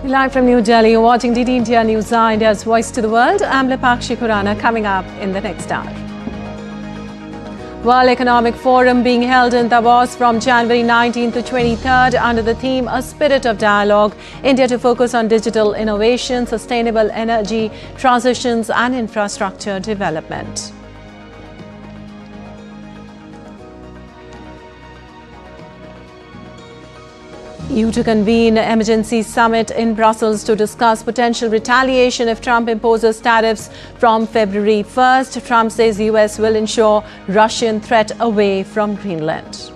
Live from New Delhi, you're watching DD India News, India's voice to the world. I'm Lipakshi Khurana, coming up in the next hour. World Economic Forum being held in Davos from January 19th to 23rd under the theme A Spirit of Dialogue. India to focus on digital innovation, sustainable energy transitions and infrastructure development. EU to convene an emergency summit in Brussels to discuss potential retaliation if Trump imposes tariffs from February 1st. Trump says US will ensure Russian threat away from Greenland.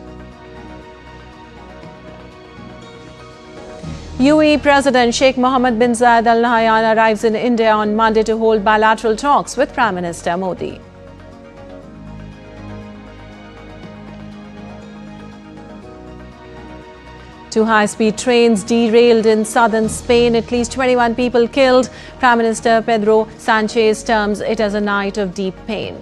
UAE President Sheikh Mohammed bin Zayed Al Nahyan arrives in India on Monday to hold bilateral talks with Prime Minister Modi. Two high-speed trains derailed in southern Spain. At least 21 people killed. Prime Minister Pedro Sanchez terms it as a night of deep pain.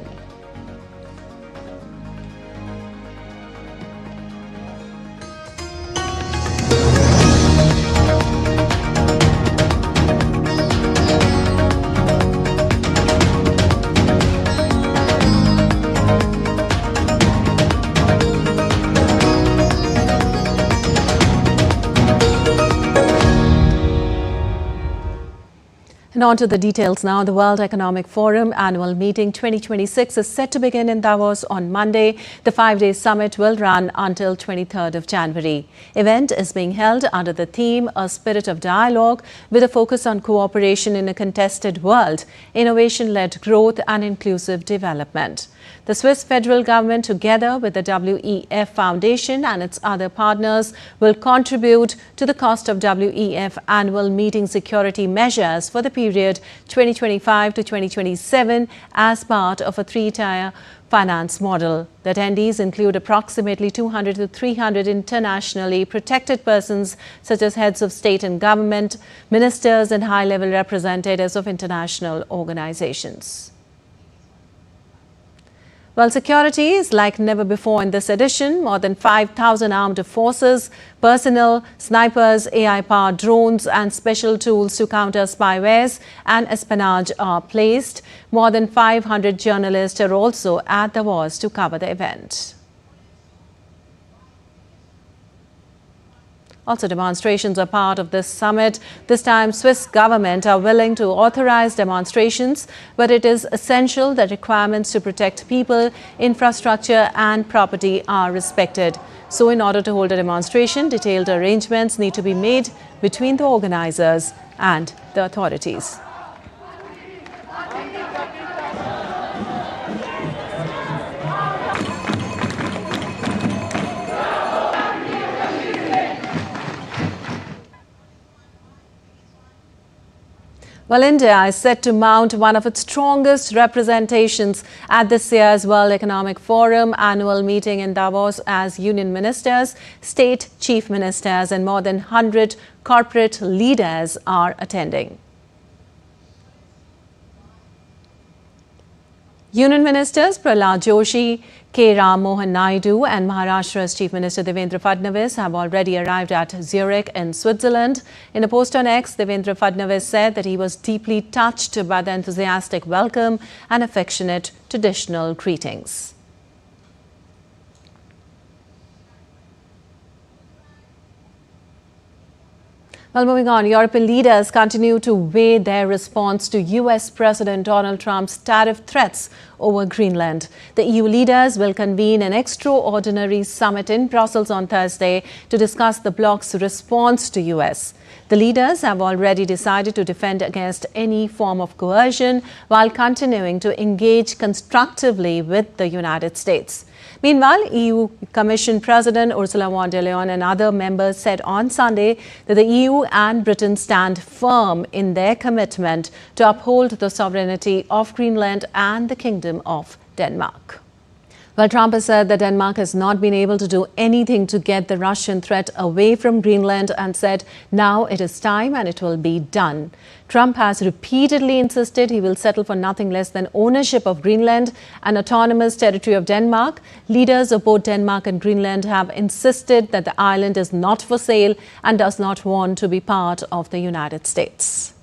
And on to the details now. The World Economic Forum annual meeting 2026 is set to begin in Davos on Monday. The 5-day summit will run until 23rd of January. Event is being held under the theme A Spirit of Dialogue with a focus on cooperation in a contested world, innovation-led growth and inclusive development. The Swiss federal government, together with the WEF Foundation and its other partners, will contribute to the cost of WEF annual meeting security measures for the period 2025 to 2027 as part of a three-tier finance model. The attendees include approximately 200 to 300 internationally protected persons such as heads of state and government, ministers and high-level representatives of international organizations. Well, security is like never before in this edition. More than 5,000 armed forces, personnel, snipers, AI-powered drones and special tools to counter spywares and espionage are placed. More than 500 journalists are also at Davos to cover the event. Also, demonstrations are part of this summit. This time, Swiss government are willing to authorize demonstrations, but it is essential that requirements to protect people, infrastructure and property are respected. So, in order to hold a demonstration, detailed arrangements need to be made between the organizers and the authorities. Well, India is set to mount one of its strongest representations at this year's World Economic Forum annual meeting in Davos as union ministers, state chief ministers and more than 100 corporate leaders are attending. Union ministers Prahlad Joshi, K. Ram Mohan Naidu and Maharashtra's Chief Minister Devendra Fadnavis have already arrived at Zurich in Switzerland. In a post on X, Devendra Fadnavis said that he was deeply touched by the enthusiastic welcome and affectionate traditional greetings. Well, moving on, European leaders continue to weigh their response to US President Donald Trump's tariff threats over Greenland. The EU leaders will convene an extraordinary summit in Brussels on Thursday to discuss the bloc's response to US. The leaders have already decided to defend against any form of coercion while continuing to engage constructively with the United States. Meanwhile, EU Commission President Ursula von der Leyen and other members said on Sunday that the EU and Britain stand firm in their commitment to uphold the sovereignty of Greenland and the Kingdom of Denmark. Well, Trump has said that Denmark has not been able to do anything to get the Russian threat away from Greenland and said now it is time and it will be done. Trump has repeatedly insisted he will settle for nothing less than ownership of Greenland, an autonomous territory of Denmark. Leaders of both Denmark and Greenland have insisted that the island is not for sale and does not want to be part of the United States.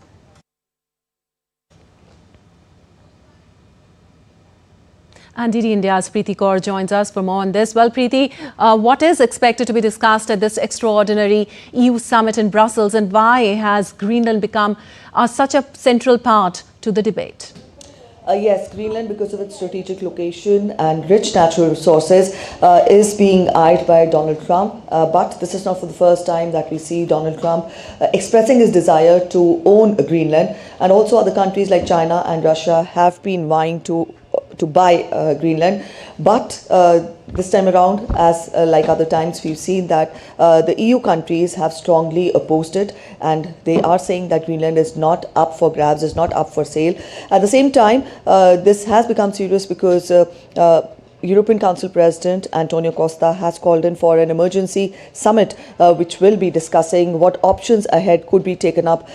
And DD India's Preeti Kaur joins us for more on this. Well, Preeti, what is expected to be discussed at this extraordinary EU summit in Brussels, and why has Greenland become such a central part to the debate? Yes, Greenland, because of its strategic location and rich natural resources, is being eyed by Donald Trump. But this is not for the first time that we see Donald Trump expressing his desire to own Greenland. And also other countries like China and Russia have been vying to buy Greenland. But this time around, as like other times, we've seen that the EU countries have strongly opposed it, and they are saying that Greenland is not up for grabs, is not up for sale. At the same time, this has become serious because European Council President Antonio Costa has called in for an emergency summit which will be discussing what options ahead could be taken up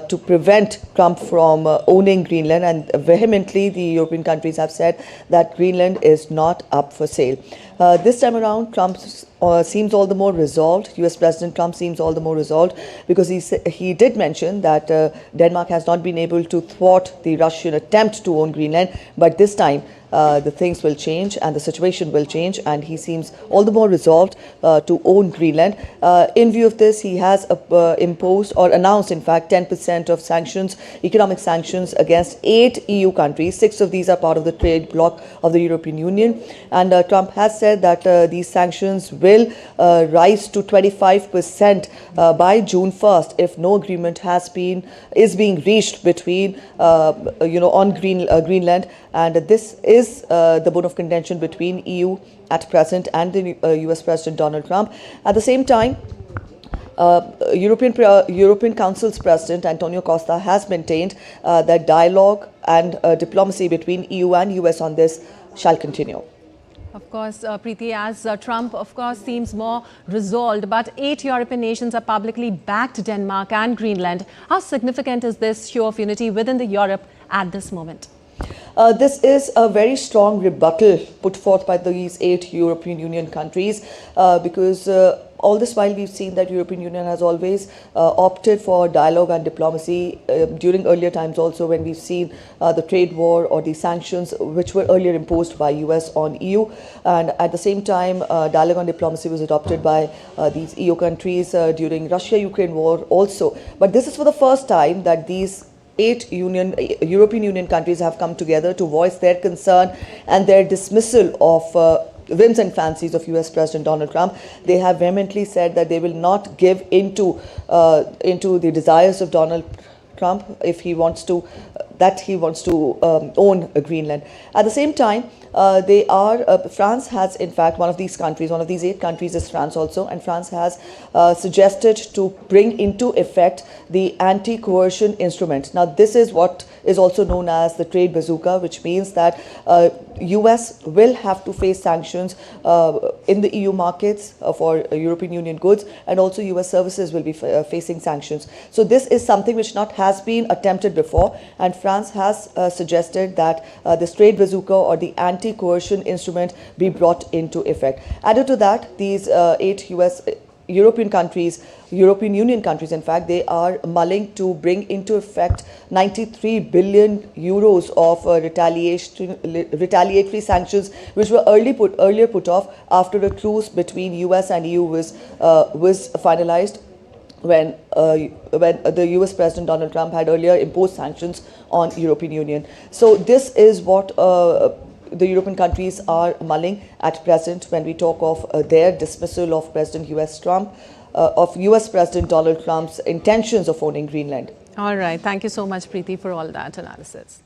to prevent Trump from owning Greenland. And vehemently, the European countries have said that Greenland is not up for sale. This time around, Trump seems all the more resolved. US President Trump seems all the more resolved because he did mention that Denmark has not been able to thwart the Russian attempt to own Greenland, but this time the things will change and the situation will change, and he seems all the more resolved to own Greenland. In view of this, he has imposed or announced, in fact, 10% of sanctions, economic sanctions against 8 EU countries. 6 of these are part of the trade bloc of the European Union, and Trump has said that these sanctions will rise to 25% by June 1st if no agreement is being reached between on Greenland. And this is the bone of contention between EU at present and the US President Donald Trump. At the same time, European Council's President Antonio Costa has maintained that dialogue and diplomacy between EU and US on this shall continue. Of course, Preeti, as Trump, of course, seems more resolved, but 8 European nations have publicly backed Denmark and Greenland. How significant is this show of unity within the Europe at this moment? This is a very strong rebuttal put forth by these 8 European Union countries because all this while we've seen that European Union has always opted for dialogue and diplomacy during earlier times also, when we've seen the trade war or the sanctions which were earlier imposed by US on EU. And at the same time, dialogue and diplomacy was adopted by these EU countries during Russia-Ukraine war also. But this is for the first time that these 8 European Union countries have come together to voice their concern and their dismissal of whims and fancies of US President Donald Trump. They have vehemently said that they will not give into the desires of Donald Trump if he wants to own Greenland. At the same time, France has, in fact, one of these 8 countries is France also, and France has suggested to bring into effect the anti-coercion instrument. Now, this is what is also known as the trade bazooka, which means that US will have to face sanctions in the EU markets for European Union goods, and also US services will be facing sanctions. So this is something which has been attempted before, and France has suggested that this trade bazooka or the anti-coercion instrument be brought into effect. Added to that, these 8 European Union countries, in fact, they are mulling to bring into effect 93 billion euros of retaliatory sanctions, which were earlier put off after a truce between US and EU was finalized when the US President Donald Trump had earlier imposed sanctions on European Union. So this is what the European countries are mulling at present when we talk of their dismissal of US President Donald Trump's intentions of owning Greenland. All right. Thank you so much, Preeti, for all that analysis.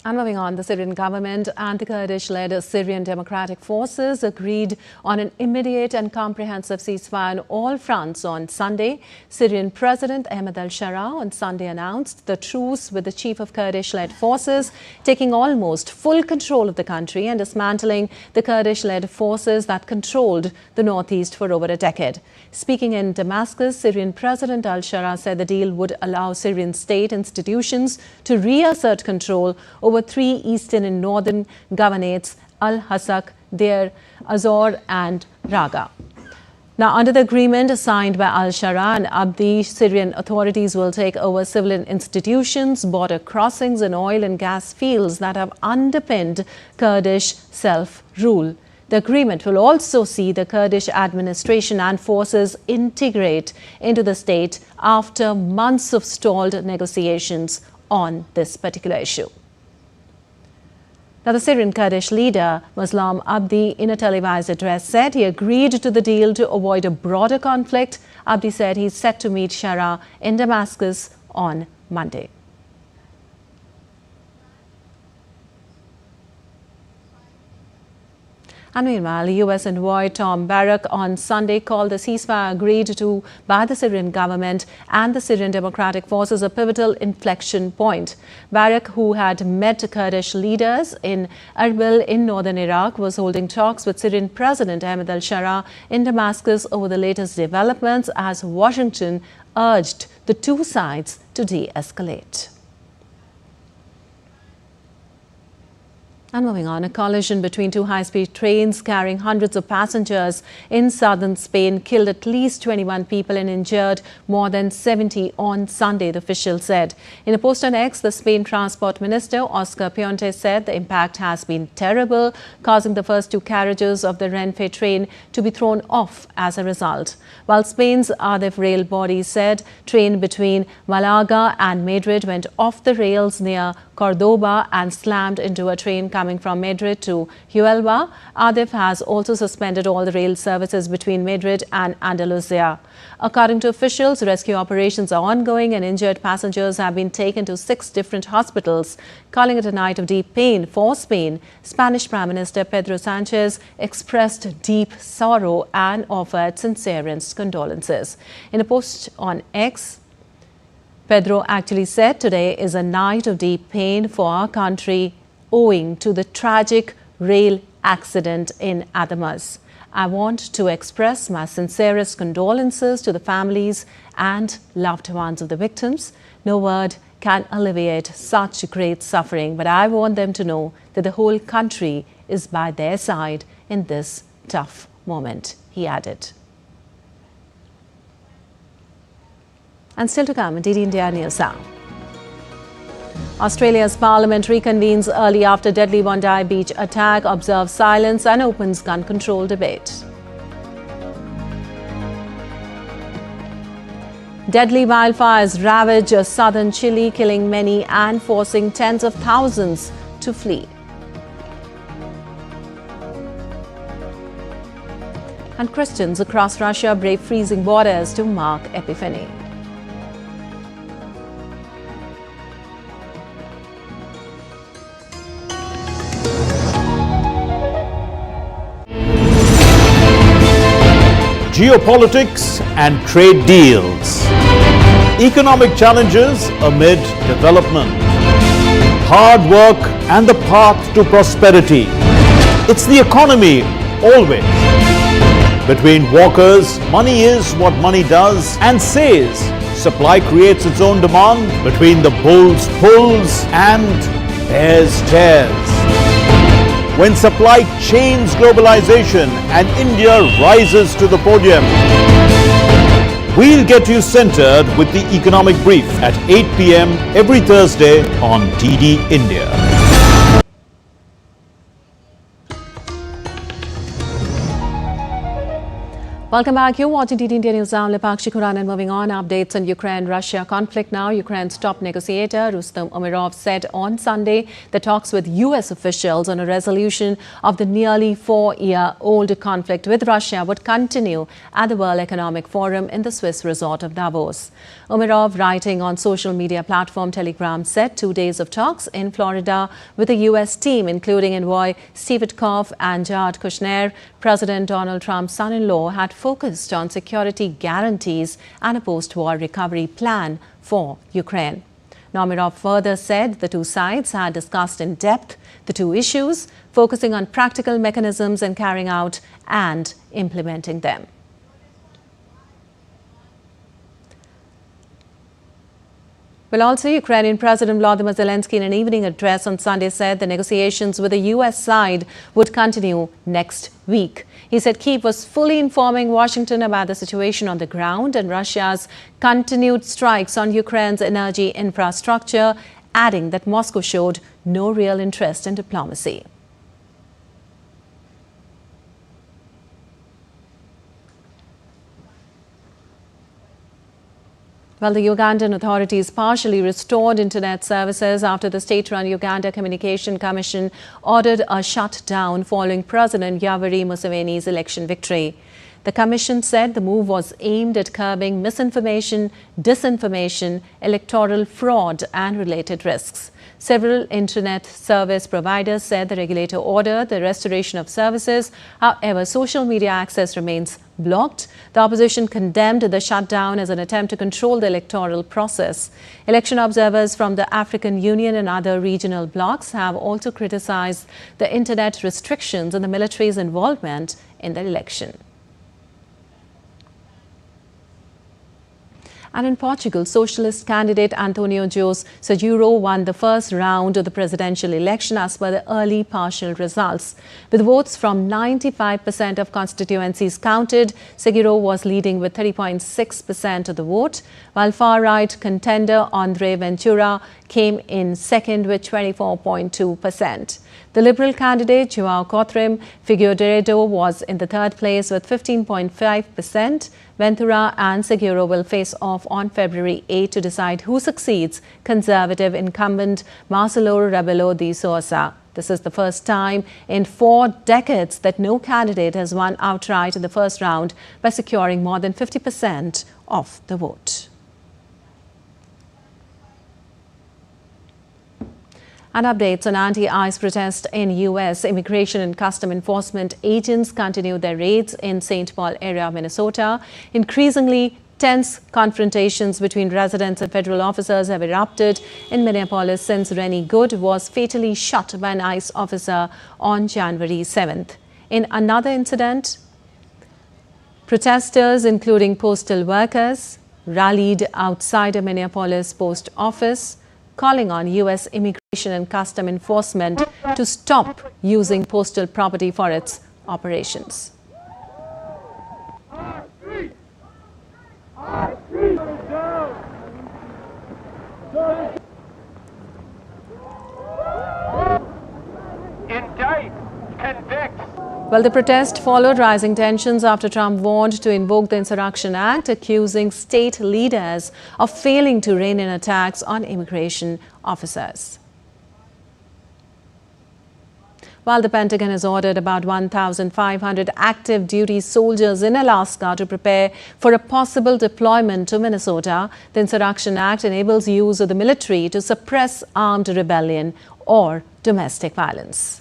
And moving on, the Syrian government and the Kurdish-led Syrian Democratic Forces agreed on an immediate and comprehensive ceasefire on all fronts on Sunday. Syrian President Ahmed al-Shara on Sunday announced the truce with the chief of Kurdish-led forces, taking almost full control of the country and dismantling the Kurdish-led forces that controlled the northeast for over a decade. Speaking in Damascus, Syrian President al-Shara said the deal would allow Syrian state institutions to reassert control over three eastern and northern governorates, Al-Hasak, Deir Azor and Raga. Now, under the agreement signed by al-Shara and Abdi, Syrian authorities will take over civilian institutions, border crossings and oil and gas fields that have underpinned Kurdish self-rule. The agreement will also see the Kurdish administration and forces integrate into the state after months of stalled negotiations on this particular issue. Now, the Syrian Kurdish leader, Muslim Abdi, in a televised address said he agreed to the deal to avoid a broader conflict. Abdi said he's set to meet Shara in Damascus on Monday. And meanwhile, U.S. envoy Tom Barrack on Sunday called the ceasefire agreed to by the Syrian government and the Syrian Democratic Forces a pivotal inflection point. Barrack, who had met Kurdish leaders in Erbil in northern Iraq, was holding talks with Syrian President Ahmed al-Shara in Damascus over the latest developments as Washington urged the two sides to de-escalate. And moving on, a collision between two high-speed trains carrying hundreds of passengers in southern Spain killed at least 21 people and injured more than 70 on Sunday, the official said. In a post on X, the Spain Transport Minister, Oscar Puente, said the impact has been terrible, causing the first two carriages of the Renfe train to be thrown off as a result. While Spain's Adif rail body said train between Malaga and Madrid went off the rails near Cordoba and slammed into a train coming from Madrid to Huelva, Adif has also suspended all the rail services between Madrid and Andalusia. According to officials, rescue operations are ongoing and injured passengers have been taken to 6 different hospitals. Calling it a night of deep pain for Spain, Spanish Prime Minister Pedro Sanchez expressed deep sorrow and offered sincerest condolences. In a post on X, Pedro actually said today is a night of deep pain for our country owing to the tragic rail accident in Adamas. I want to express my sincerest condolences to the families and loved ones of the victims. No word can alleviate such great suffering, but I want them to know that the whole country is by their side in this tough moment, he added. And still to come, DD India News Now. Australia's parliament reconvenes early after deadly Bondi Beach attack, observes silence and opens gun control debate. Deadly wildfires ravage southern Chile, killing many and forcing tens of thousands to flee. And Christians across Russia brave freezing waters to mark Epiphany. Geopolitics and trade deals. Economic challenges amid development. Hard work and the path to prosperity. It's the economy always. Between walkers, money is what money does and says. Supply creates its own demand. Between the bulls pulls and bears tears. When supply chains globalization and India rises to the podium. We'll get you centered with the economic brief at 8 p.m. every Thursday on DD India. Welcome back. You're watching TT India News. I'm Lipakshi Kuran, and moving on, updates on Ukraine-Russia conflict now. Ukraine's top negotiator, Rustem Umerov, said on Sunday that talks with US officials on a resolution of the nearly 4-year-old conflict with Russia would continue at the World Economic Forum in the Swiss resort of Davos. Umerov, writing on social media platform Telegram, said 2 days of talks in Florida with a US team, including envoy Steve Witkoff and Jared Kushner, President Donald Trump's son-in-law, had focused on security guarantees and a post-war recovery plan for Ukraine. Umerov further said the two sides had discussed in depth the two issues, focusing on practical mechanisms and carrying out and implementing them. Well, also, Ukrainian President Volodymyr Zelensky, in an evening address on Sunday, said the negotiations with the US side would continue next week. He said Kyiv was fully informing Washington about the situation on the ground and Russia's continued strikes on Ukraine's energy infrastructure, adding that Moscow showed no real interest in diplomacy. Well, the Ugandan authorities partially restored internet services after the state-run Uganda Communication Commission ordered a shutdown following President Yoweri Museveni's election victory. The commission said the move was aimed at curbing misinformation, disinformation, electoral fraud and related risks. Several internet service providers said the regulator ordered the restoration of services. However, social media access remains blocked. The opposition condemned the shutdown as an attempt to control the electoral process. Election observers from the African Union and other regional blocs have also criticized the internet restrictions and the military's involvement in the election. And in Portugal, socialist candidate António José Seguro won the first round of the presidential election as per the early partial results. With votes from 95% of constituencies counted, Seguro was leading with 30.6% of the vote, while far-right contender André Ventura came in second with 24.2%. The Liberal candidate João Cothrim Figueiredo was in the third place with 15.5%. Ventura and Seguro will face off on February 8 to decide who succeeds Conservative incumbent Marcelo Rebelo de Sousa. This is the first time in 4 decades that no candidate has won outright in the first round by securing more than 50% of the vote. And updates on anti-ICE protests in U.S. Immigration and Custom Enforcement agents continue their raids in St. Paul area of Minnesota. Increasingly tense confrontations between residents and federal officers have erupted in Minneapolis since Rennie Good was fatally shot by an ICE officer on January 7th. In another incident, protesters, including postal workers, rallied outside a Minneapolis post office, calling on U.S. Immigration and Custom Enforcement to stop using postal property for its operations. Indict, convict. Well, the protest followed rising tensions after Trump warned to invoke the Insurrection Act, accusing state leaders of failing to rein in attacks on immigration officers. While the Pentagon has ordered about 1,500 active duty soldiers in Alaska to prepare for a possible deployment to Minnesota, the Insurrection Act enables use of the military to suppress armed rebellion or domestic violence.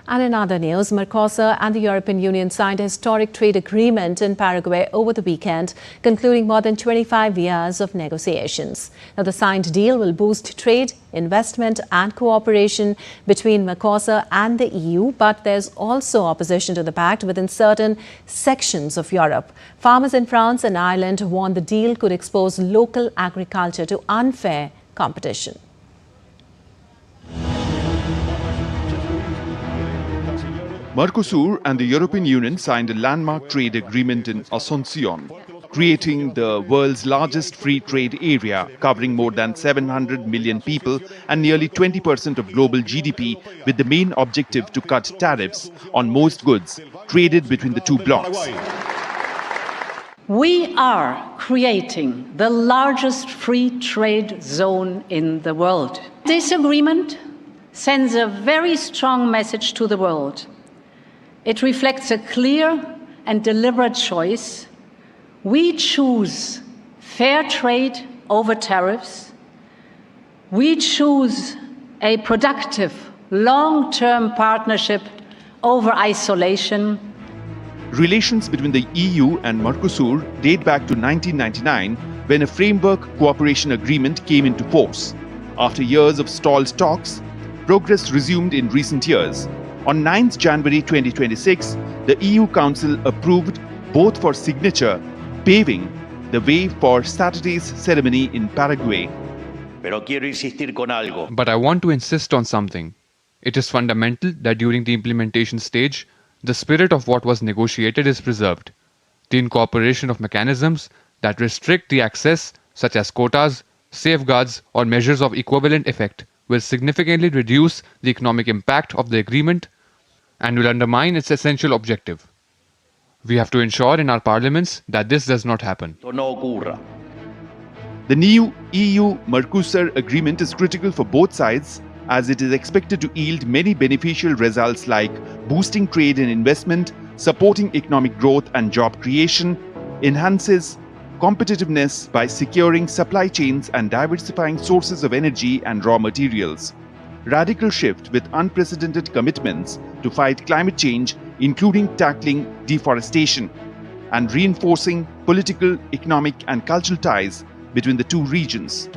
And in other news, Mercosur and the European Union signed a historic trade agreement in Paraguay over the weekend, concluding more than 25 years of negotiations. Now, the signed deal will boost trade, investment and cooperation between Mercosur and the EU, but there's also opposition to the pact within certain sections of Europe. Farmers in France and Ireland warn the deal could expose local agriculture to unfair competition. Mercosur and the European Union signed a landmark trade agreement in Asunción. creating the world's largest free trade area, covering more than 700 million people and nearly 20% of global GDP, with the main objective to cut tariffs on most goods traded between the two blocs. We are creating the largest free trade zone in the world. This agreement sends a very strong message to the world. It reflects a clear and deliberate choice. We choose fair trade over tariffs. We choose a productive, long-term partnership over isolation. Relations between the EU and Mercosur date back to 1999, when a framework cooperation agreement came into force. After years of stalled talks, progress resumed in recent years. On 9th January 2026, the EU Council approved both for signature, paving the way for Saturday's ceremony in Paraguay. But I want to insist on something. It is fundamental that during the implementation stage, the spirit of what was negotiated is preserved. The incorporation of mechanisms that restrict the access, such as quotas, safeguards, or measures of equivalent effect, will significantly reduce the economic impact of the agreement and will undermine its essential objective. We have to ensure in our parliaments that this does not happen. The new EU-Mercosur agreement is critical for both sides, as it is expected to yield many beneficial results like boosting trade and investment, supporting economic growth and job creation, enhances competitiveness by securing supply chains and diversifying sources of energy and raw materials. Radical shift with unprecedented commitments to fight climate change, including tackling deforestation and reinforcing political, economic and cultural ties between the two regions.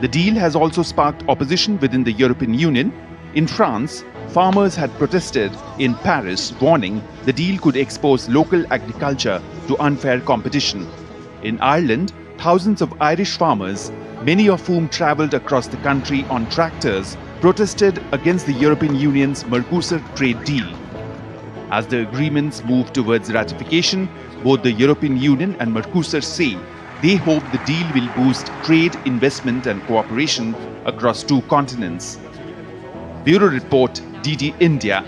The deal has also sparked opposition within the European Union. In France, farmers had protested in Paris, warning the deal could expose local agriculture to unfair competition. In Ireland, thousands of Irish farmers, many of whom travelled across the country on tractors, protested against the European Union's Mercosur trade deal. As the agreements move towards ratification, both the European Union and Mercosur say they hope the deal will boost trade, investment and cooperation across two continents. Bureau Report, DD India.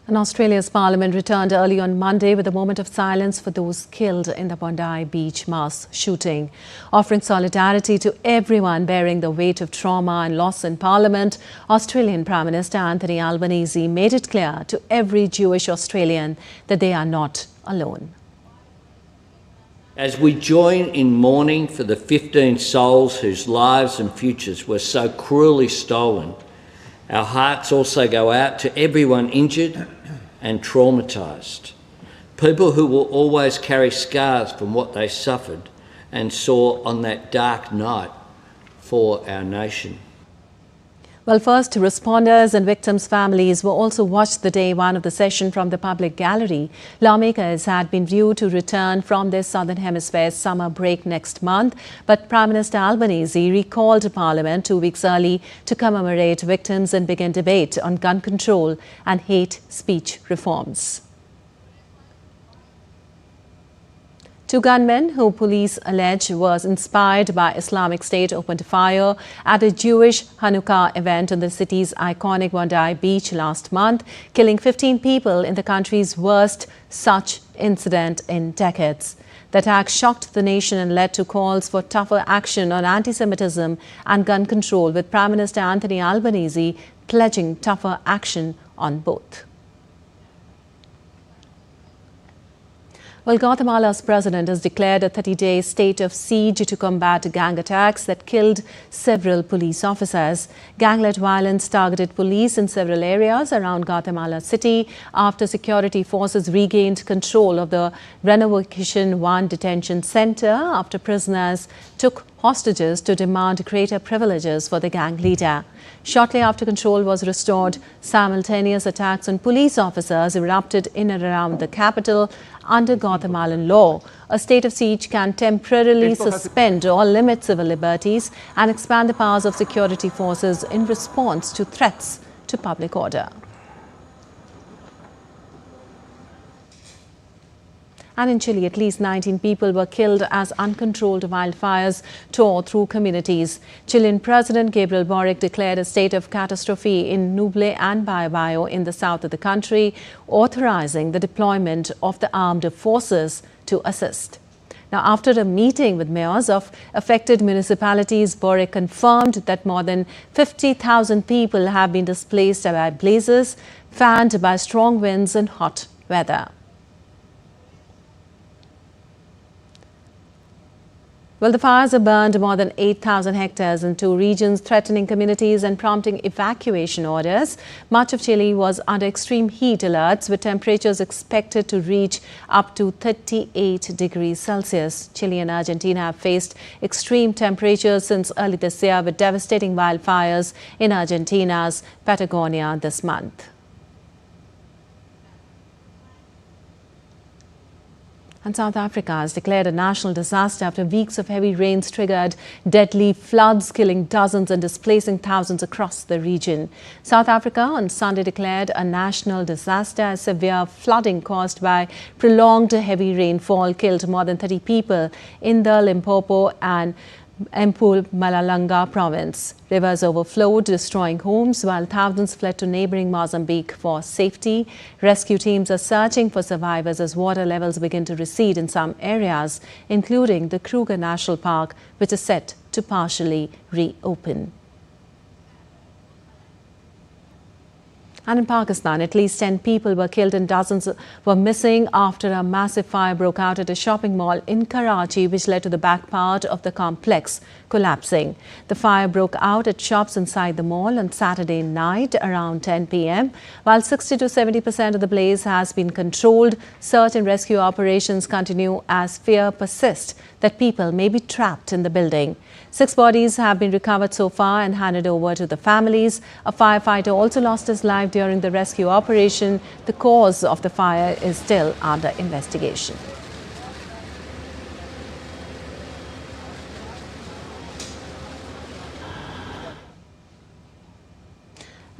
And Australia's parliament returned early on Monday with a moment of silence for those killed in the Bondi Beach mass shooting. Offering solidarity to everyone bearing the weight of trauma and loss in parliament, Australian Prime Minister Anthony Albanese made it clear to every Jewish Australian that they are not alone. As we join in mourning for the 15 souls whose lives and futures were so cruelly stolen, our hearts also go out to everyone injured and traumatised. People who will always carry scars from what they suffered and saw on that dark night for our nation. Well, first responders and victims' families were also watched the day one of the session from the public gallery. Lawmakers had been due to return from their Southern Hemisphere summer break next month, but Prime Minister Albanese recalled Parliament 2 weeks early to commemorate victims and begin debate on gun control and hate speech reforms. Two gunmen who police allege was inspired by Islamic State opened fire at a Jewish Hanukkah event on the city's iconic Bondi Beach last month, killing 15 people in the country's worst such incident in decades. The attack shocked the nation and led to calls for tougher action on anti-Semitism and gun control, with Prime Minister Anthony Albanese pledging tougher action on both. Well, Guatemala's president has declared a 30-day state of siege to combat gang attacks that killed several police officers. Gang-led violence targeted police in several areas around Guatemala City after security forces regained control of the Renovation 1 detention center after prisoners took hostages to demand greater privileges for the gang leader. Shortly after control was restored, simultaneous attacks on police officers erupted in and around the capital. Under Guatemalan law, a state of siege can temporarily suspend or limit civil liberties and expand the powers of security forces in response to threats to public order. And in Chile, at least 19 people were killed as uncontrolled wildfires tore through communities. Chilean President Gabriel Boric declared a state of catastrophe in Ñuble and Biobío in the south of the country, authorizing the deployment of the armed forces to assist. Now, after a meeting with mayors of affected municipalities, Boric confirmed that more than 50,000 people have been displaced by blazes fanned by strong winds and hot weather. Well, the fires have burned more than 8,000 hectares in 2 regions, threatening communities and prompting evacuation orders. Much of Chile was under extreme heat alerts, with temperatures expected to reach up to 38 degrees Celsius. Chile and Argentina have faced extreme temperatures since early this year, with devastating wildfires in Argentina's Patagonia this month. And South Africa has declared a national disaster after weeks of heavy rains triggered deadly floods, killing dozens and displacing thousands across the region. South Africa on Sunday declared a national disaster as severe flooding caused by prolonged heavy rainfall killed more than 30 people in the Limpopo and Mpumalanga province. Rivers overflowed, destroying homes, while thousands fled to neighboring Mozambique for safety. Rescue teams are searching for survivors as water levels begin to recede in some areas, including the Kruger National Park, which is set to partially reopen. And in Pakistan, at least 10 people were killed and dozens were missing after a massive fire broke out at a shopping mall in Karachi, which led to the back part of the complex collapsing. The fire broke out at shops inside the mall on Saturday night around 10 p.m. While 60 to 70% of the blaze has been controlled, search and rescue operations continue as fear persists that people may be trapped in the building. 6 bodies have been recovered so far and handed over to the families. A firefighter also lost his life during the rescue operation. The cause of the fire is still under investigation.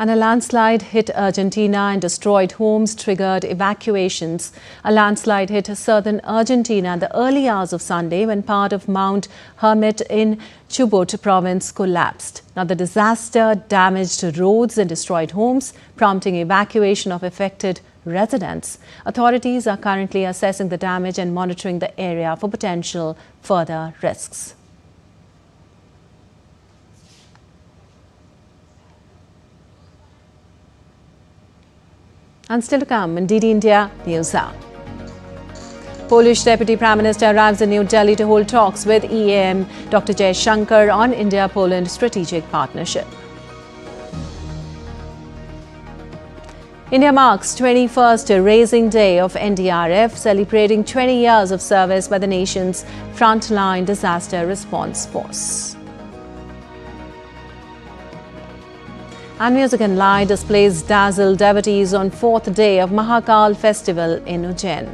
And a landslide hit Argentina and destroyed homes, triggered evacuations. A landslide hit southern Argentina in the early hours of Sunday when part of Mount Hermit in Chubut province collapsed. Now, the disaster damaged roads and destroyed homes, prompting evacuation of affected residents. Authorities are currently assessing the damage and monitoring the area for potential further risks. And still to come in DD India News Hour. Polish Deputy Prime Minister arrives in New Delhi to hold talks with EAM Dr. Jay Shankar on India-Poland strategic partnership. India marks 21st Raising Day of NDRF, celebrating 20 years of service by the nation's frontline disaster response force. And Music and Light displays dazzle devotees on 4th day of Mahakal festival in Ujjain.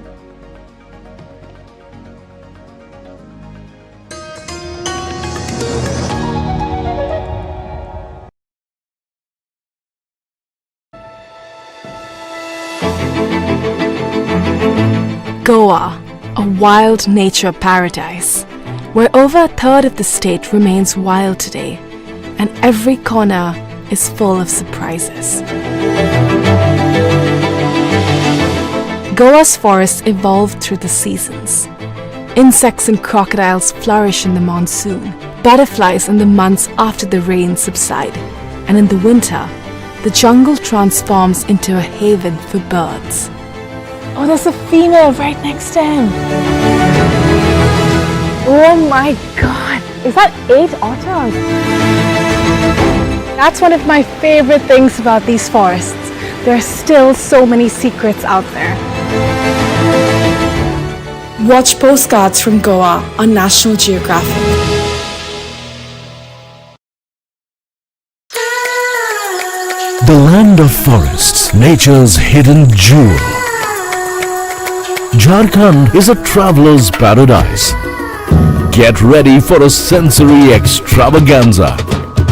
Goa, a wild nature paradise, where over a third of the state remains wild today, and every corner is full of surprises. Goa's forests evolve through the seasons. Insects and crocodiles flourish in the monsoon, butterflies in the months after the rains subside, and in the winter, the jungle transforms into a haven for birds. Oh, there's a female right next to him. Oh my God, is that 8 otters? That's one of my favorite things about these forests. There are still so many secrets out there. Watch postcards from Goa on National Geographic. The land of forests, nature's hidden jewel. Jharkhand is a traveler's paradise. Get ready for a sensory extravaganza.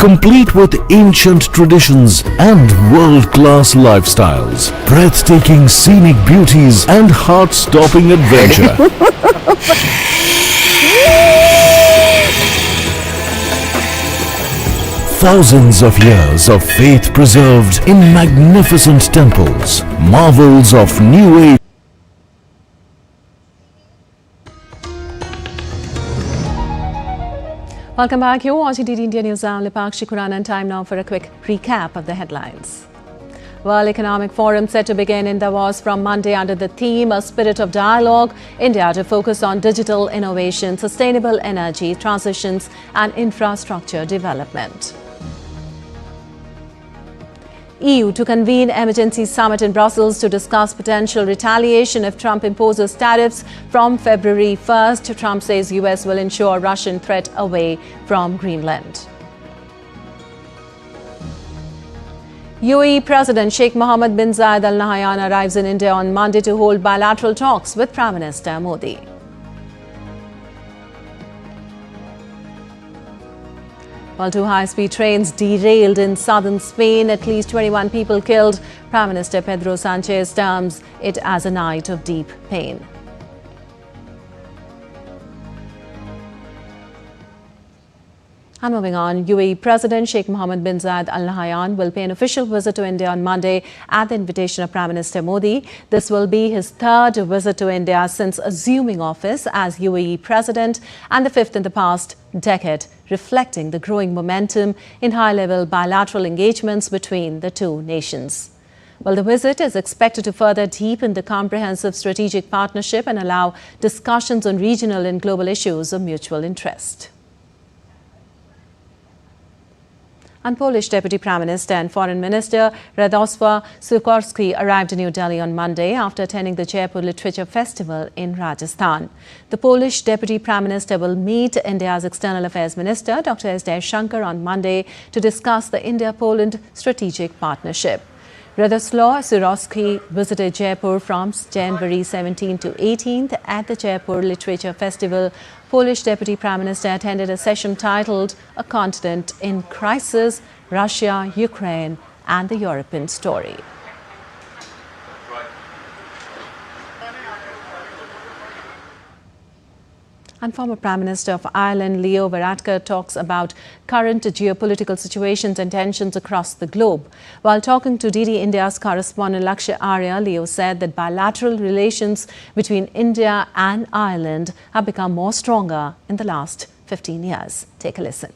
complete with ancient traditions and world-class lifestyles, breathtaking scenic beauties and heart-stopping adventure. Thousands of years of faith preserved in magnificent temples, marvels of New Age. Welcome back. You're watching DD India News. I'm Lipakshi Kuran, and time now for a quick recap of the headlines. World Economic Forum set to begin in Davos from Monday under the theme A Spirit of Dialogue, India to focus on digital innovation, sustainable energy transitions and infrastructure development. EU to convene emergency summit in Brussels to discuss potential retaliation if Trump imposes tariffs from February 1st. Trump says US will ensure Russian threat away from Greenland. UAE President Sheikh Mohammed bin Zayed Al Nahyan arrives in India on Monday to hold bilateral talks with Prime Minister Modi. While two high-speed trains derailed in southern Spain, at least 21 people killed. Prime Minister Pedro Sanchez terms it as a night of deep pain. And moving on, UAE President Sheikh Mohammed bin Zayed Al Nahyan will pay an official visit to India on Monday at the invitation of Prime Minister Modi. This will be his third visit to India since assuming office as UAE President and the fifth in the past decade, reflecting the growing momentum in high-level bilateral engagements between the two nations. Well, the visit is expected to further deepen the comprehensive strategic partnership and allow discussions on regional and global issues of mutual interest. And Polish Deputy Prime Minister and Foreign Minister Radosław Sikorski arrived in New Delhi on Monday after attending the Jaipur Literature Festival in Rajasthan. The Polish Deputy Prime Minister will meet India's External Affairs Minister Dr. S. Jaishankar on Monday to discuss the India-Poland strategic partnership. Radosław Sikorski visited Jaipur from January 17 to 18th at the Jaipur Literature Festival. Polish Deputy Prime Minister attended a session titled A Continent in Crisis, Russia, Ukraine and the European Story. And former Prime Minister of Ireland, Leo Varadkar, talks about current geopolitical situations and tensions across the globe. While talking to DD India's correspondent Lakshya Arya, Leo said that bilateral relations between India and Ireland have become more stronger in the last 15 years. Take a listen.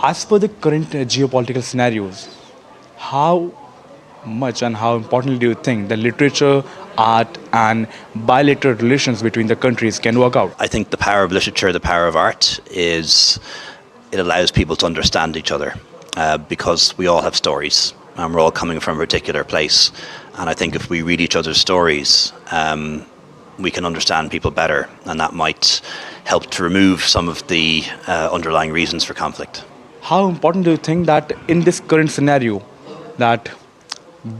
As per the current geopolitical scenarios, how much and how important do you think the literature, art and bilateral relations between the countries can work out? I think the power of literature, the power of art is it allows people to understand each other because we all have stories and we're all coming from a particular place. And I think if we read each other's stories, we can understand people better, and that might help to remove some of the underlying reasons for conflict. How important do you think that in this current scenario that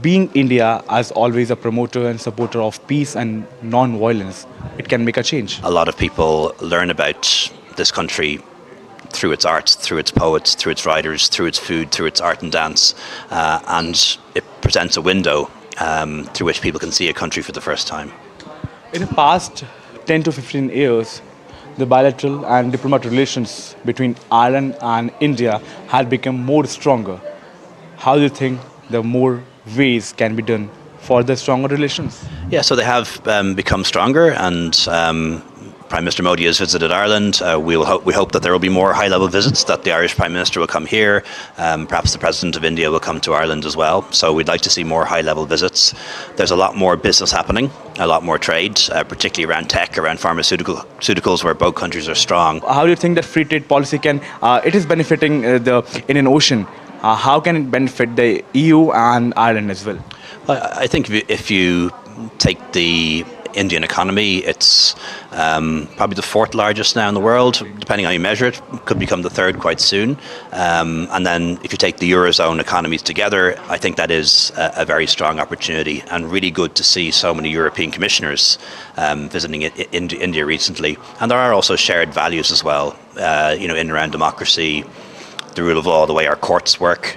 being India as always a promoter and supporter of peace and non-violence, it can make a change? A lot of people learn about this country through its arts, through its poets, through its writers, through its food, through its art and dance, and it presents a window through which people can see a country for the first time. In the past 10 to 15 years, the bilateral and diplomatic relations between Ireland and India had become more stronger. How do you think the more ways can be done for the stronger relations? Yeah, so they have become stronger, and Prime Minister Modi has visited Ireland. We hope that there will be more high-level visits, that the Irish Prime Minister will come here. Perhaps the President of India will come to Ireland as well. So we'd like to see more high-level visits. There's a lot more business happening, a lot more trade, particularly around tech, around pharmaceuticals, where both countries are strong. How do you think that free trade policy can, it is benefiting the Indian Ocean? How can it benefit the EU and Ireland as well? I think if you take the Indian economy, it's probably the fourth largest now in the world, depending on how you measure it. Could become the third quite soon. And then if you take the Eurozone economies together, I think that is a very strong opportunity, and really good to see so many European commissioners visiting India recently. And there are also shared values as well, in and around democracy, the rule of law, the way our courts work,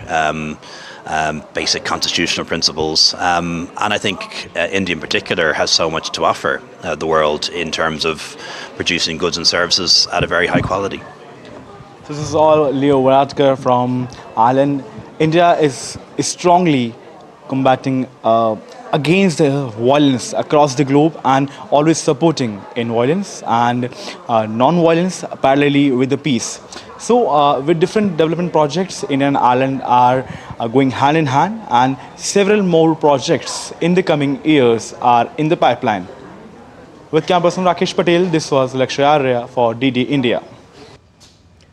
basic constitutional principles. And I think India in particular has so much to offer the world in terms of producing goods and services at a very high quality. This is all Leo Varadkar from Ireland. India is strongly combating against the violence across the globe and always supporting in violence and non-violence parallelly with the peace. So with different development projects, India and Ireland are going hand in hand, and several more projects in the coming years are in the pipeline. With camera person Rakesh Patel, this was Lakshya Arya for DD India.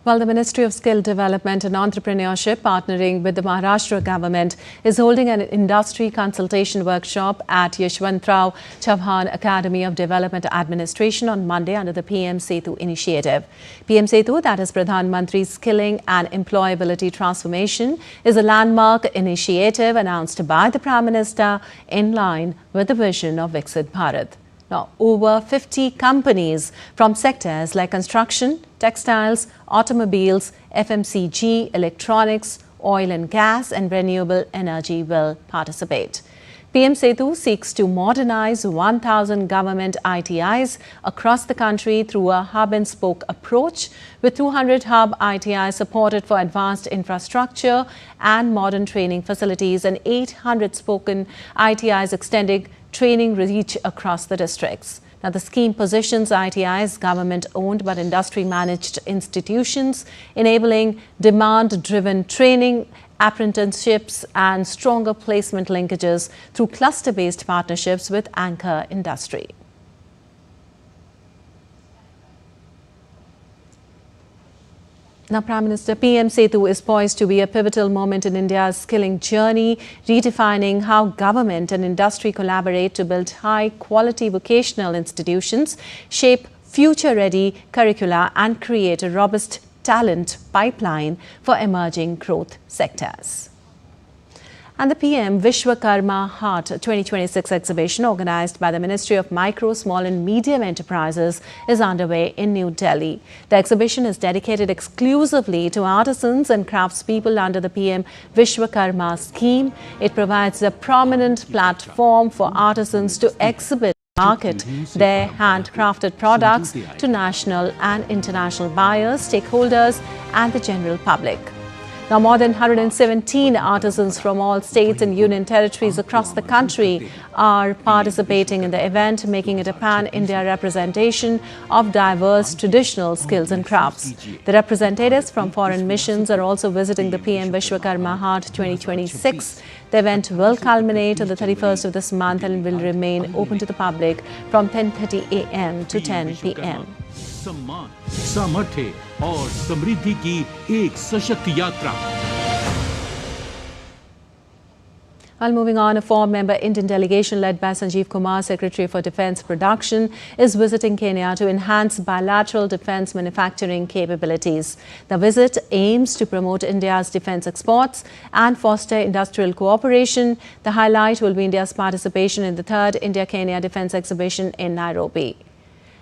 Well, the Ministry of Skill Development and Entrepreneurship, partnering with the Maharashtra government, is holding an industry consultation workshop at Yashwantrao Chauhan Academy of Development Administration on Monday under the PM Setu initiative. PM Setu, that is Pradhan Mantri's Skilling and Employability Transformation, is a landmark initiative announced by the Prime Minister in line with the vision of Viksit Bharat. Now, over 50 companies from sectors like construction, textiles, automobiles, FMCG, electronics, oil and gas and renewable energy will participate. PM Setu seeks to modernize 1,000 government ITIs across the country through a hub-and-spoke approach, with 200 hub ITIs supported for advanced infrastructure and modern training facilities and 800 spoken ITIs extending training reach across the districts. Now, the scheme positions ITIs government-owned but industry-managed institutions, enabling demand-driven training, apprenticeships and stronger placement linkages through cluster-based partnerships with anchor industry. Now, Prime Minister, PM Setu is poised to be a pivotal moment in India's skilling journey, redefining how government and industry collaborate to build high-quality vocational institutions, shape future-ready curricula and create a robust talent pipeline for emerging growth sectors. And the PM Vishwakarma Haat 2026 exhibition, organized by the Ministry of Micro, Small and Medium Enterprises, is underway in New Delhi. The exhibition is dedicated exclusively to artisans and craftspeople under the PM Vishwakarma scheme. It provides a prominent platform for artisans to exhibit and market their handcrafted products to national and international buyers, stakeholders and the general public. Now, more than 117 artisans from all states and union territories across the country are participating in the event, making it a pan-India representation of diverse traditional skills and crafts. The representatives from foreign missions are also visiting the PM Vishwakarma Haat 2026. The event will culminate on the 31st of this month and will remain open to the public from 10:30 a.m. to 10 p.m. सम्मान, सामर्थ्य और समृद्धि की एक सशक्त यात्रा। While moving on, a four-member Indian delegation led by Sanjeev Kumar, Secretary for Defence Production, is visiting Kenya to enhance bilateral defence manufacturing capabilities. The visit aims to promote India's defence exports and foster industrial cooperation. The highlight will be India's participation in the 3rd India-Kenya Defence Exhibition in Nairobi.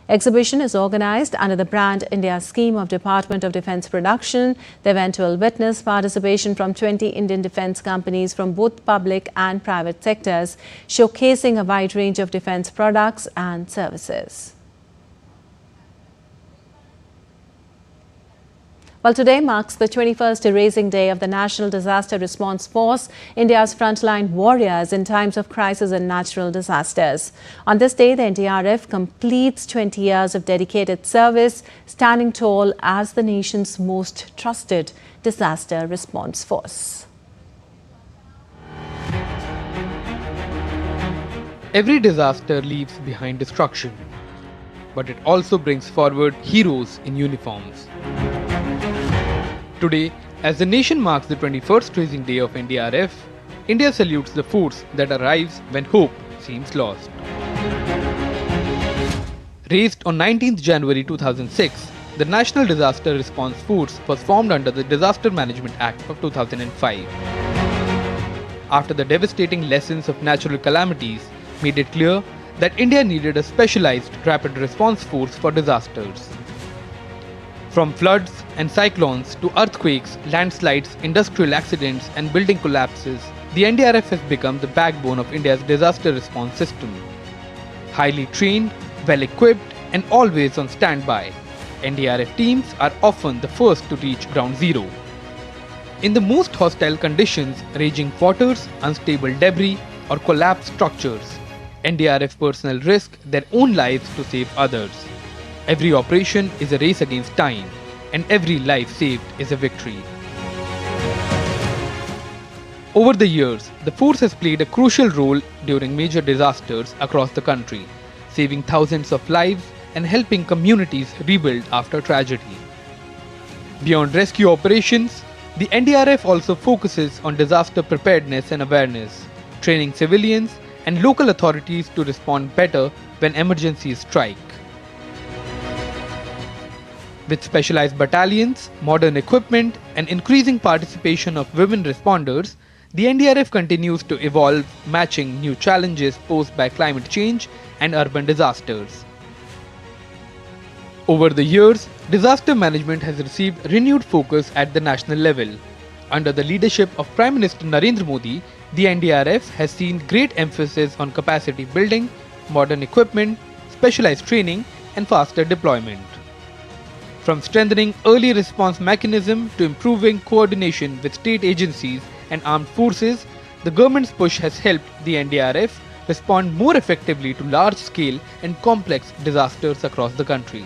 Exhibition is organized under the Brand India scheme of Department of Defence Production. The event will witness participation from 20 Indian defence companies from both public and private sectors, showcasing a wide range of defence products and services. Well, today marks the 21st erasing day of the National Disaster Response Force, India's frontline warriors in times of crisis and natural disasters. On this day, the NDRF completes 20 years of dedicated service, standing tall as the nation's most trusted disaster response force. Every disaster leaves behind destruction, but it also brings forward heroes in uniforms. Today, as the nation marks the 21st Raising Day of NDRF, India salutes the force that arrives when hope seems lost. Raised on 19th January 2006, the National Disaster Response Force was formed under the Disaster Management Act of 2005. After the devastating lessons of natural calamities made it clear that India needed a specialized rapid response force for disasters. From floods and cyclones to earthquakes, landslides, industrial accidents and building collapses, the NDRF has become the backbone of India's disaster response system. Highly trained, well-equipped and always on standby, NDRF teams are often the first to reach ground zero. In the most hostile conditions, raging waters, unstable debris or collapsed structures, NDRF personnel risk their own lives to save others. Every operation is a race against time, and every life saved is a victory. Over the years, the force has played a crucial role during major disasters across the country, saving thousands of lives and helping communities rebuild after tragedy. Beyond rescue operations, the NDRF also focuses on disaster preparedness and awareness, training civilians and local authorities to respond better when emergencies strike. With specialized battalions, modern equipment, and increasing participation of women responders, the NDRF continues to evolve, matching new challenges posed by climate change and urban disasters. Over the years, disaster management has received renewed focus at the national level. Under the leadership of Prime Minister Narendra Modi, the NDRF has seen great emphasis on capacity building, modern equipment, specialized training, and faster deployment. From strengthening early response mechanism to improving coordination with state agencies and armed forces, the government's push has helped the NDRF respond more effectively to large-scale and complex disasters across the country.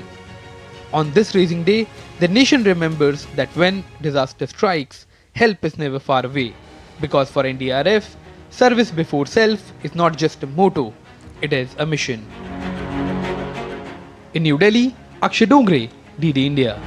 On this Raising Day, the nation remembers that when disaster strikes, help is never far away. Because for NDRF, service before self is not just a motto, it is a mission. In New Delhi, Akshay Dongre, DD India.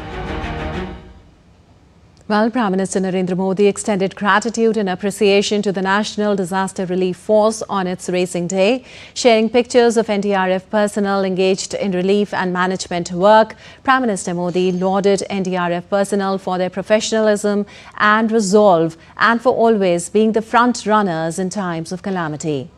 Well, Prime Minister Narendra Modi extended gratitude and appreciation to the National Disaster Relief Force on its Raising Day, sharing pictures of NDRF personnel engaged in relief and management work. Prime Minister Modi lauded NDRF personnel for their professionalism and resolve and for always being the front runners in times of calamity.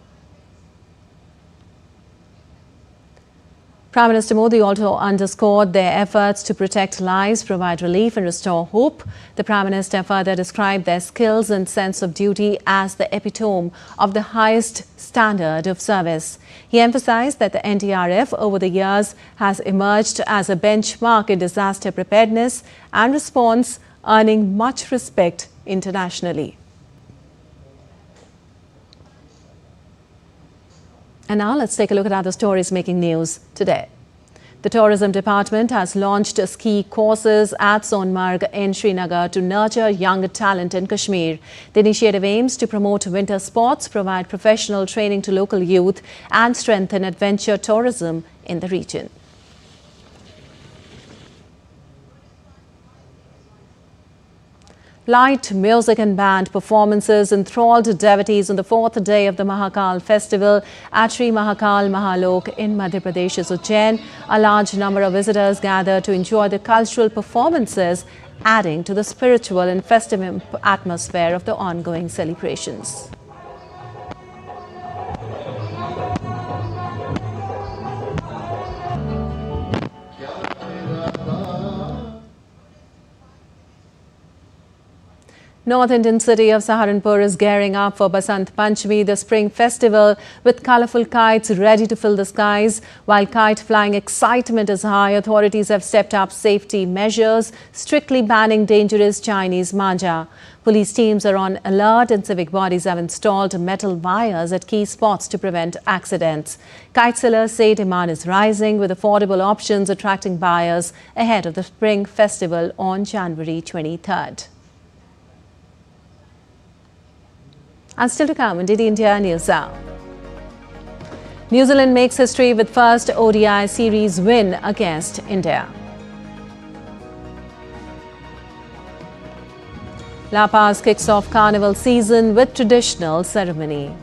Prime Minister Modi also underscored their efforts to protect lives, provide relief and restore hope. The Prime Minister further described their skills and sense of duty as the epitome of the highest standard of service. He emphasized that the NDRF over the years has emerged as a benchmark in disaster preparedness and response, earning much respect internationally. And now let's take a look at other stories making news today. The Tourism Department has launched ski courses at Sonmarg in Srinagar to nurture young talent in Kashmir. The initiative aims to promote winter sports, provide professional training to local youth and strengthen adventure tourism in the region. Light music and band performances enthralled devotees on the fourth day of the Mahakal festival at Sri Mahakal Mahalok in Madhya Pradesh's Ujjain. A large number of visitors gathered to enjoy the cultural performances, adding to the spiritual and festive atmosphere of the ongoing celebrations. North Indian city of Saharanpur is gearing up for Basant Panchami, the spring festival, with colourful kites ready to fill the skies. While kite flying excitement is high, authorities have stepped up safety measures, strictly banning dangerous Chinese manja. Police teams are on alert and civic bodies have installed metal wires at key spots to prevent accidents. Kite sellers say demand is rising, with affordable options attracting buyers ahead of the spring festival on January 23rd. And still to come in DD India News Now. New Zealand makes history with first ODI series win against India. La Paz kicks off carnival season with traditional ceremony.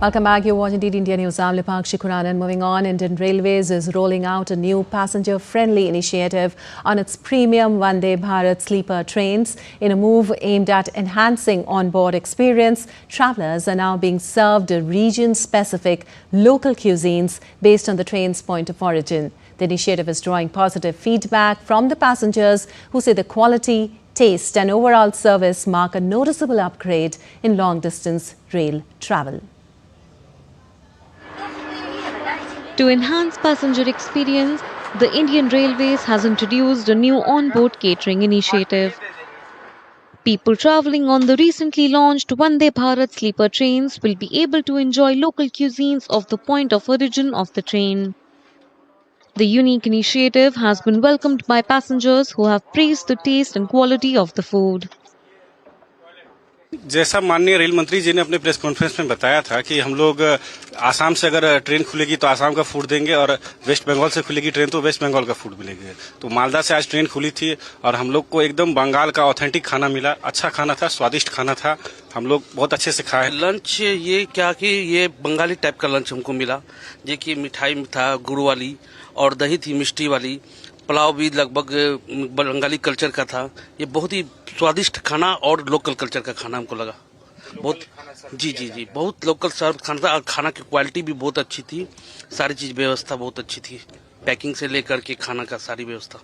Welcome back. You're watching DD India News. I'm Lipakshi Khuranan. Moving on, Indian Railways is rolling out a new passenger-friendly initiative on its premium Vande Bharat sleeper trains. In a move aimed at enhancing on-board experience, travellers are now being served region-specific local cuisines based on the train's point of origin. The initiative is drawing positive feedback from the passengers who say the quality, taste and overall service mark a noticeable upgrade in long-distance rail travel. To enhance passenger experience, the Indian Railways has introduced a new on-board catering initiative. People travelling on the recently launched Vande Bharat sleeper trains will be able to enjoy local cuisines of the point of origin of the train. The unique initiative has been welcomed by passengers who have praised the taste and quality of the food. जैसा माननीय rail मंत्री जी ने अपने press conference में बताया था कि हम लोग आसाम से अगर ट्रेन खुलेगी तो आसाम का फूड देंगे और वेस्ट बंगाल से खुलेगी ट्रेन तो वेस्ट बंगाल का फूड मिलेगा। तो मालदा से आज ट्रेन खुली थी और हम लोग को एकदम बंगाल का ऑथेंटिक खाना मिला। अच्छा खाना था, स्वादिष्ट खाना था, हम लोग बहुत अच्छे से खाए। लंच ये क्या कि ये बंगाली टाइप का लंच हमको मिला, जो कि मिठाई था गुड़ वाली और दही थी मिष्टी वाली, पुलाव भी लगभग बंगाली कल्चर का था। ये बहुत ही स्वादिष्ट खाना और लोकल कल्चर का खाना हमको लगा। बहुत जी बहुत लोकल सर्व खाना था और खाना की क्वालिटी भी बहुत अच्छी थी। सारी चीज व्यवस्था बहुत अच्छी थी, पैकिंग से लेकर के खाना का सारी व्यवस्था।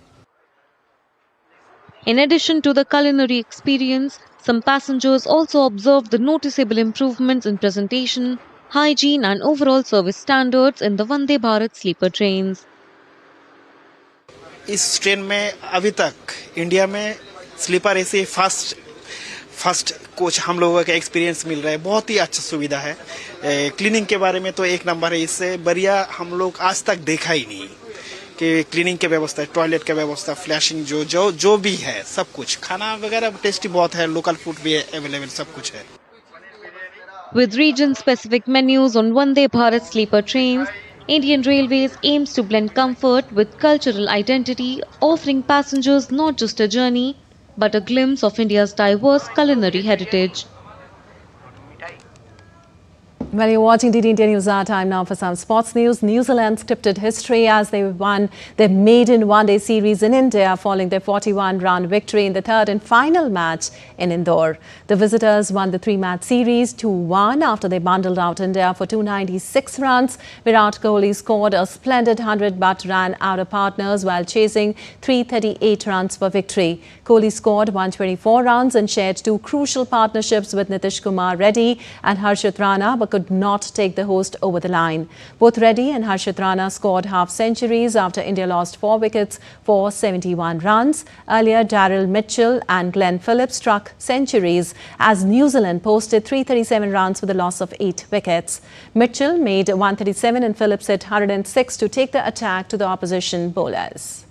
In addition to the culinary experience, some passengers also observed the noticeable improvements in presentation, hygiene and overall service standards in the Vande Bharat sleeper trains. इस ट्रेन में अभी तक इंडिया में स्लीपर ऐसे फर्स्ट कोच हम लोगों का experience मिल रहा है। बहुत ही अच्छा सुविधा है। क्लीनिंग के बारे में तो एक नंबर है। इससे बढ़िया हम लोग आज तक देखा ही नहीं कि क्लीनिंग की व्यवस्था, टॉयलेट की व्यवस्था, फ्लैशिंग जो भी है, सब कुछ खाना वगैरह टेस्टी बहुत है। लोकल फूड भी अवेलेबल, सब कुछ है। With region-specific menus on Vande Bharat sleeper trains, Indian Railways aims to blend comfort with cultural identity, offering passengers not just a journey, but a glimpse of India's diverse culinary heritage. Well, you're watching DD India News. Our time now for some sports news. New Zealand scripted history as they won their maiden one-day series in India following their 41-run victory in the third and final match in Indore. The visitors won the three-match series 2-1 after they bundled out India for 296 runs. Virat Kohli scored a splendid 100 but ran out of partners while chasing 338 runs for victory. Kohli scored 124 runs and shared two crucial partnerships with Nitish Kumar Reddy and Harshit Rana, but could not take the host over the line. Both Reddy and Harshit Rana scored half-centuries after India lost 4 wickets for 71 runs. Earlier, Daryl Mitchell and Glenn Phillips struck centuries as New Zealand posted 337 runs with a loss of 8 wickets. Mitchell made 137 and Phillips hit 106 to take the attack to the opposition bowlers.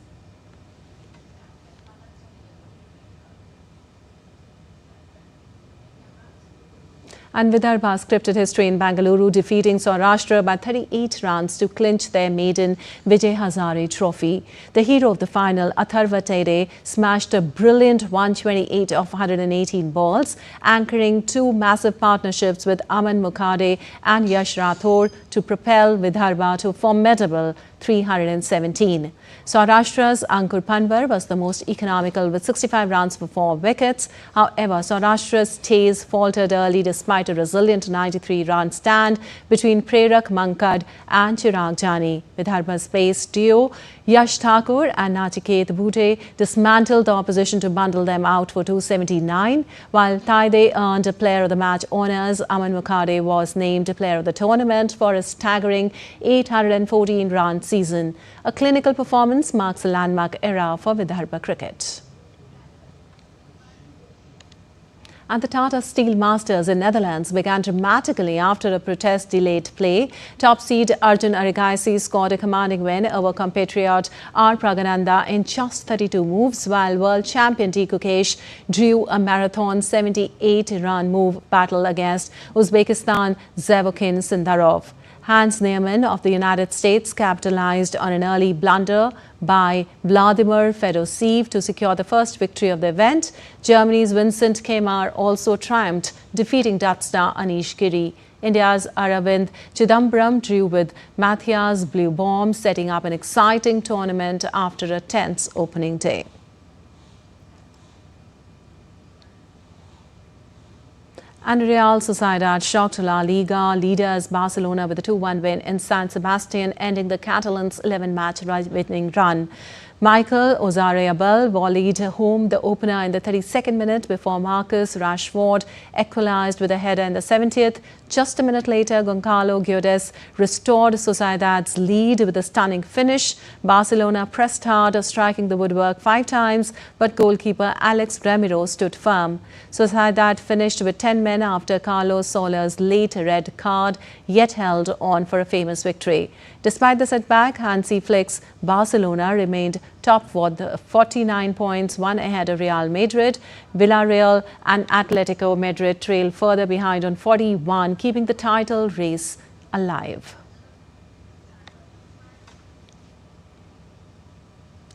And Vidarbha scripted history in Bengaluru, defeating Saurashtra by 38 runs to clinch their maiden Vijay Hazare trophy. The hero of the final, Atharva Tede, smashed a brilliant 128 of 118 balls, anchoring two massive partnerships with Aman Mukhade and Yash Rathore to propel Vidarbha to a formidable 317. Saurashtra's Ankur Panwar was the most economical with 65 runs for 4 wickets. However, Saurashtra's chase faltered early despite a resilient 93-run stand between Prerak Mankad and Chirag Jani. Vidarbha's pace duo Yash Thakur and Nachiket Bhute dismantled the opposition to bundle them out for 279, while Taide earned a Player of the Match honours. Aman Mukhade was named Player of the Tournament for a staggering 814-run season. A clinical performance marks a landmark era for Vidarbha cricket. And the Tata Steel Masters in Netherlands began dramatically after a protest delayed play. Top seed Arjun Arigaisi scored a commanding win over compatriot R. Pragananda in just 32 moves, while world champion T. Kukesh drew a marathon 78-run move battle against Uzbekistan Zavokin Sindarov. Hans Niemann of the United States capitalized on an early blunder by Vladimir Fedoseev to secure the first victory of the event. Germany's Vincent Kemar also triumphed, defeating Dutch star Anish Giri. India's Aravind Chidambaram drew with Matthias Blue-Baum, setting up an exciting tournament after a tense opening day. And Real Sociedad shocked La Liga leaders Barcelona with a 2-1 win in San Sebastian, ending the Catalans' 11-match winning run. Michael Oyarzabal volleyed home the opener in the 32nd minute before Marcus Rashford equalized with a header in the 70th. Just a minute later, Gonçalo Guedes restored Sociedad's lead with a stunning finish. Barcelona pressed hard, striking the woodwork 5 times, but goalkeeper Alex Ramiro stood firm. Sociedad finished with 10 men after Carlos Soler's late red card, yet held on for a famous victory. Despite the setback, Hansi Flick's Barcelona remained top with 49 points, one ahead of Real Madrid. Villarreal and Atletico Madrid trail further behind on 41, keeping the title race alive.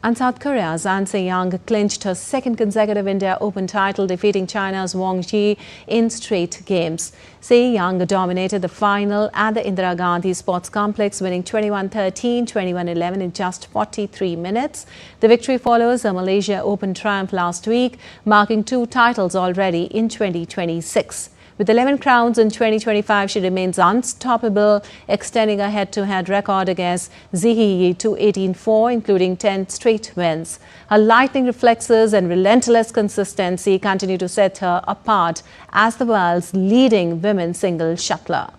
And South Korea's An Se-young clinched her second consecutive India Open title, defeating China's Wang Yi in straight games. Se-young dominated the final at the Indira Gandhi Sports Complex, winning 21-13, 21-11 in just 43 minutes. The victory follows a Malaysia Open triumph last week, marking 2 titles already in 2026. With 11 crowns in 2025, she remains unstoppable, extending a head-to-head record against Ziyi to 18-4, including 10 straight wins. Her lightning reflexes and relentless consistency continue to set her apart as the world's leading women's singles shuttler.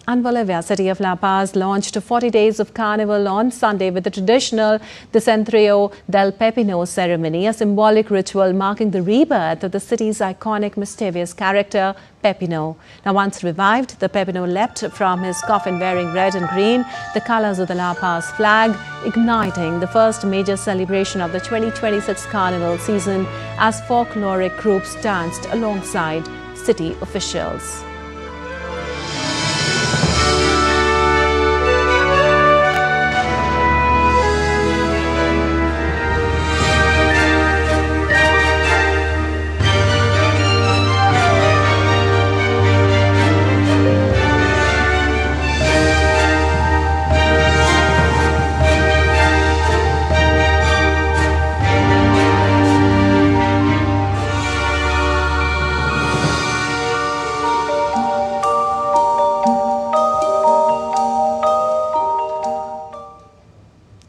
And Bolivia, city of La Paz, launched 40 days of carnival on Sunday with the traditional Descentreo del Pepino ceremony, a symbolic ritual marking the rebirth of the city's iconic mischievous character, Pepino. Now, once revived, the Pepino leapt from his coffin wearing red and green, the colors of the La Paz flag, igniting the first major celebration of the 2026 carnival season as folkloric groups danced alongside city officials.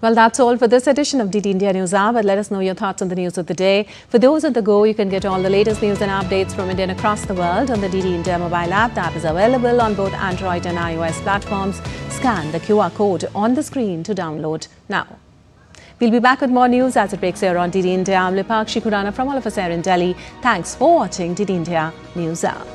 Well, that's all for this edition of DD India News Hour. But let us know your thoughts on the news of the day. For those on the go, you can get all the latest news and updates from India and across the world on the DD India mobile app. The app is available on both Android and iOS platforms. Scan the QR code on the screen to download now. We'll be back with more news as it breaks here on DD India. I'm Lipakshi Khurana from all of us here in Delhi. Thanks for watching DD India News Hour.